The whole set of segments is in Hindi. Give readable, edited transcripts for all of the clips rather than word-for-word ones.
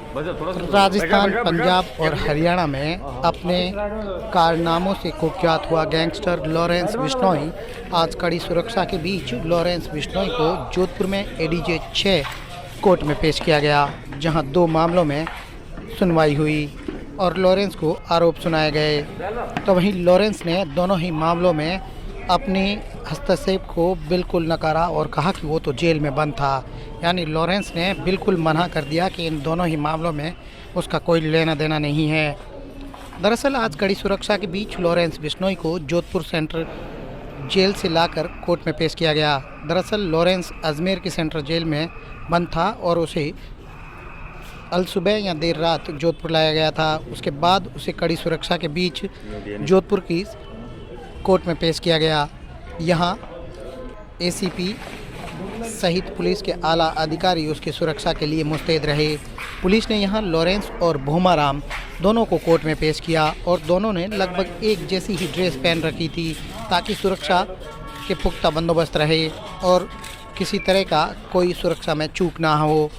राजस्थान, पंजाब और हरियाणा में अपने कारनामों से कुख्यात हुआ गैंगस्टर लॉरेंस बिश्नोई आज कड़ी सुरक्षा के बीच लॉरेंस बिश्नोई को जोधपुर में एडीजे 6 कोर्ट में पेश किया गया, जहां 2 मामलों में सुनवाई हुई और लॉरेंस को आरोप सुनाए गए। तो वहीं लॉरेंस ने दोनों ही मामलों में अपनी हस्तक्षेप को बिल्कुल नकारा और कहा कि वो तो जेल में बंद था। यानी लॉरेंस ने बिल्कुल मना कर दिया कि इन दोनों ही मामलों में उसका कोई लेना देना नहीं है। दरअसल आज कड़ी सुरक्षा के बीच लॉरेंस बिश्नोई को जोधपुर सेंट्रल जेल से लाकर कोर्ट में पेश किया गया। दरअसल लॉरेंस अजमेर की सेंट्रल जेल में बंद था और उसे अल सुबह या देर रात जोधपुर लाया गया था। उसके बाद उसे कड़ी सुरक्षा के बीच जोधपुर की कोर्ट में पेश किया गया। यहाँ एसीपी सहित पुलिस के आला अधिकारी उसकी सुरक्षा के लिए मुस्तैद रहे। पुलिस ने यहाँ लॉरेंस और भोमाराम दोनों को कोर्ट में पेश किया और दोनों ने लगभग एक जैसी ही ड्रेस पहन रखी थी ताकि सुरक्षा के पुख्ता बंदोबस्त रहे और किसी तरह का कोई सुरक्षा में चूक ना हो।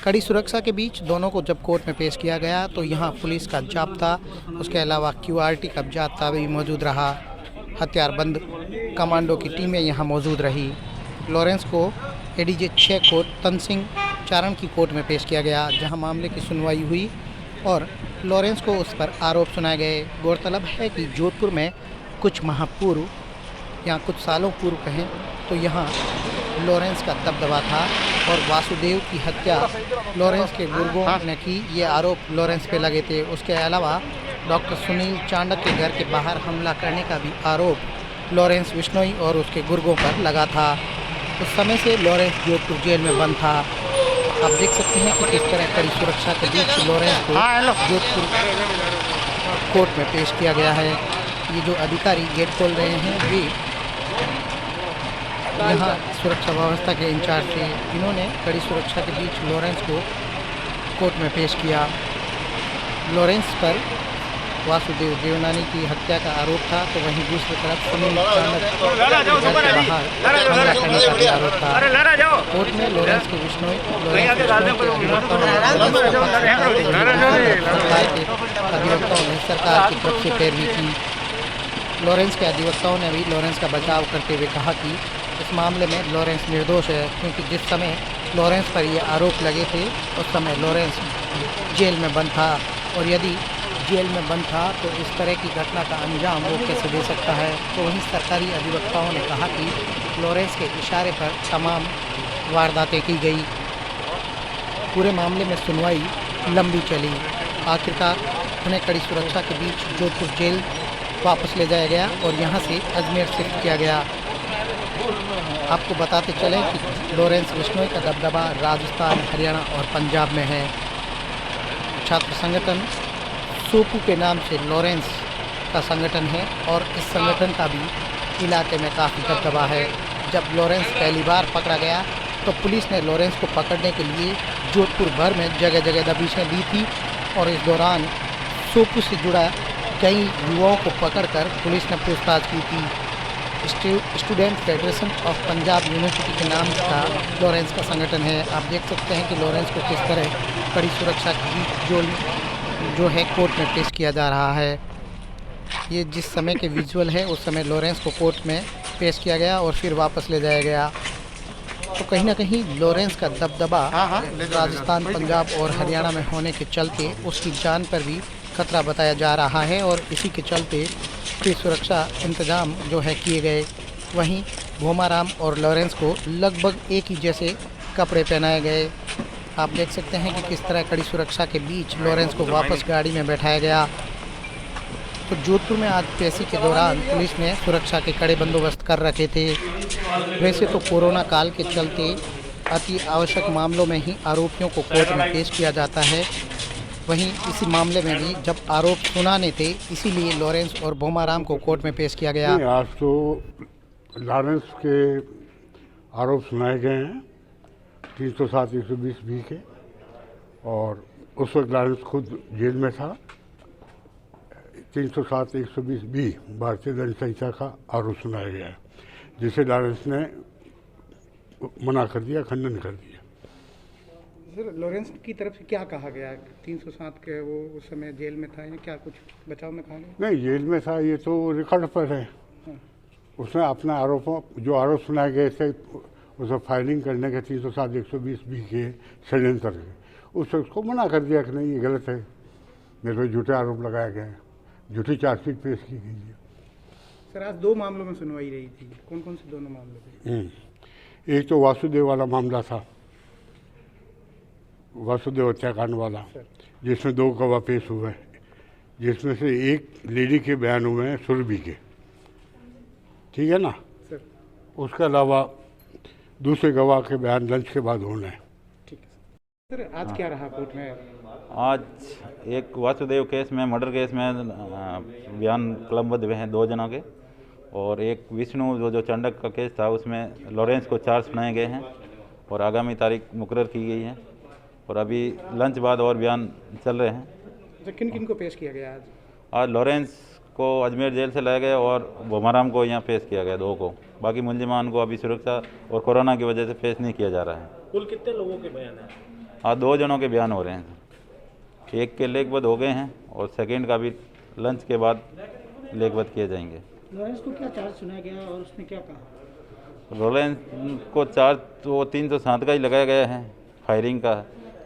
कड़ी सुरक्षा के बीच दोनों को जब कोर्ट में पेश किया गया तो यहाँ पुलिस का जाब्ता, उसके अलावा QRT का जाब्ता भी मौजूद रहा। हथियारबंद कमांडो की टीमें यहाँ मौजूद रही। लॉरेंस को एडीजे 6 कोर्ट तनसिंह चारण की कोर्ट में पेश किया गया, जहाँ मामले की सुनवाई हुई और लॉरेंस को उस पर आरोप सुनाए गए। गौरतलब है कि जोधपुर में कुछ माह पूर्व या कुछ सालों पूर्व कहें तो यहाँ लॉरेंस का दबदबा था और वासुदेव की हत्या लॉरेंस के गुर्गों ने की, ये आरोप लॉरेंस पे लगे थे। उसके अलावा डॉक्टर सुनील चांडक के घर के बाहर हमला करने का भी आरोप लॉरेंस बिश्नोई और उसके गुर्गों पर लगा था। उस समय से लॉरेंस जोधपुर जेल में बंद था। आप देख सकते हैं कि किस तरह कड़ी सुरक्षा के बीच लॉरेंस को जोधपुर कोर्ट में पेश किया गया है। ये जो अधिकारी गेट खोल रहे हैं वे यहाँ सुरक्षा व्यवस्था के इंचार्ज थे, जिन्होंने कड़ी सुरक्षा के बीच लॉरेंस को कोर्ट में पेश किया। लॉरेंस पर वासुदेव देवनानी की हत्या का आरोप था, तो वहीं दूसरी तरफ सुनील चांडक के बाहर हमला करने का भी आरोप था। कोर्ट में लॉरेंस के बिश्नोई अधिवक्ताओं ने सरकार की तरफ से पैरवी की। लॉरेंस के अधिवक्ताओं ने भी लॉरेंस का बचाव करते हुए कहा कि इस मामले में लॉरेंस निर्दोष है, क्योंकि जिस समय लॉरेंस पर ये आरोप लगे थे उस समय लॉरेंस जेल में बंद था और यदि जेल में बंद था तो इस तरह की घटना का अंजाम वो कैसे दे सकता है। तो वहीं सरकारी अधिवक्ताओं ने कहा कि लॉरेंस के इशारे पर तमाम वारदातें की गई। पूरे मामले में सुनवाई लंबी चली। आखिरकार उन्हें कड़ी सुरक्षा के बीच जोधपुर जेल वापस ले जाया गया और यहाँ से अजमेर शिफ्ट किया गया। आपको बताते चलें कि लॉरेंस बिश्नोई का दबदबा राजस्थान, हरियाणा और पंजाब में है। छात्र संगठन सोपू के नाम से लॉरेंस का संगठन है और इस संगठन का भी इलाके में काफ़ी दबदबा है। जब लॉरेंस पहली बार पकड़ा गया तो पुलिस ने लॉरेंस को पकड़ने के लिए जोधपुर भर में जगह जगह दबिशें दी थी और इस दौरान सोपू से जुड़ा कई युवाओं को पकड़कर पुलिस ने पूछताछ की थी। Student federation of Punjab university के नाम का लॉरेंस का संगठन है। आप देख सकते हैं कि लॉरेंस को किस तरह कड़ी सुरक्षा की जो है कोर्ट में पेश किया जा रहा है। ये जिस समय के विजुअल है उस समय लॉरेंस को कोर्ट में पेश किया गया और फिर वापस ले जाया गया। तो कहीं ना कहीं लॉरेंस का दबदबा राजस्थान, पंजाब और हरियाणा में होने के चलते उसकी जान पर भी खतरा बताया जा रहा है और इसी के चलते कड़ी सुरक्षा इंतजाम जो है किए गए। वहीं भोमाराम और लॉरेंस को लगभग एक ही जैसे कपड़े पहनाए गए। आप देख सकते हैं कि किस तरह कड़ी सुरक्षा के बीच लॉरेंस को वापस गाड़ी में बैठाया गया। तो जोधपुर में आज पेशी के दौरान पुलिस ने सुरक्षा के कड़े बंदोबस्त कर रखे थे। वैसे तो कोरोना काल के चलते अति आवश्यक मामलों में ही आरोपियों को कोर्ट में पेश किया जाता है। वहीं इसी मामले में भी जब आरोप सुनाने थे, इसीलिए लॉरेंस और भोमाराम को कोर्ट में पेश किया गया। आज तो लॉरेंस के आरोप सुनाए गए हैं 307, 120 बी के, और उस वक्त लॉरेंस खुद जेल में था। 307, 120 बी भारतीय दंड संहिता का आरोप सुनाया गया है, जिसे लॉरेंस ने मना कर दिया, खंडन कर दिया। सर लॉरेंस की तरफ से क्या कहा गया? 307 के वो उस समय जेल में था या क्या कुछ बचाव में कहा गया? नहीं, जेल में था ये तो रिकॉर्ड पर है। उसने अपना जो आरोप सुनाए गए थे उसे फायरिंग करने के 307 120 बी के षड्यंत्र के, उससे उसको मना कर दिया कि नहीं ये गलत है, मेरे पे झूठे आरोप लगाया गया है, झूठी चार्जशीट पेश की गई है। सर आज 2 मामलों में सुनवाई रही थी, कौन कौन से दोनों मामले थे? एक तो वासुदेव वाला मामला था, वासुदेव हत्याकांड वाला, जिसमें 2 गवाह पेश हुए, जिसमें से एक लेडी के बयान हुए हैं सुरभि के, ठीक है ना। सर उसके अलावा दूसरे गवाह के बयान लंच के बाद होना है। ठीक है सर, आज क्या रहा कोर्ट में? आज एक वासुदेव केस में, मर्डर केस में बयान कलमबद्ध हुए हैं 2 जनों के, और एक विष्णु जो चंडक का केस था उसमें लॉरेंस को चार्ज सुनाए गए हैं और आगामी तारीख मुकर्रर की गई है, और अभी लंच बाद और बयान चल रहे हैं। सर किन किन को पेश किया गया आज? आज लॉरेंस को अजमेर जेल से लाया गया और भोमाराम को यहाँ पेश किया गया, 2 को। बाकी मुलजिमान को अभी सुरक्षा और कोरोना की वजह से पेश नहीं किया जा रहा है। कुल कितने लोगों के बयान हैं? आज 2 जनों के बयान हो रहे हैं, एक के लेखबद्ध हो गए हैं और सेकंड का भी लंच के बाद लेखबद्ध किए जाएंगे। लॉरेंस को क्या चार्ज सुनाया गया और उसने क्या कहा? लॉरेंस को चार्ज तो 307 का ही लगाया गया है, फायरिंग का,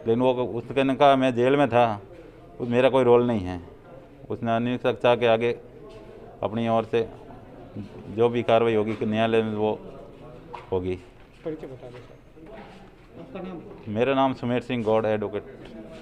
लेकिन वो उसने कहा मैं जेल में था, मेरा कोई रोल नहीं है। उसने अनिश्चित चाह के आगे अपनी ओर से जो भी कार्रवाई होगी कि न्यायालय में वो होगी। परिचय बता दो सर। आपका नाम? मेरा नाम सुमेर सिंह गौड़, एडवोकेट।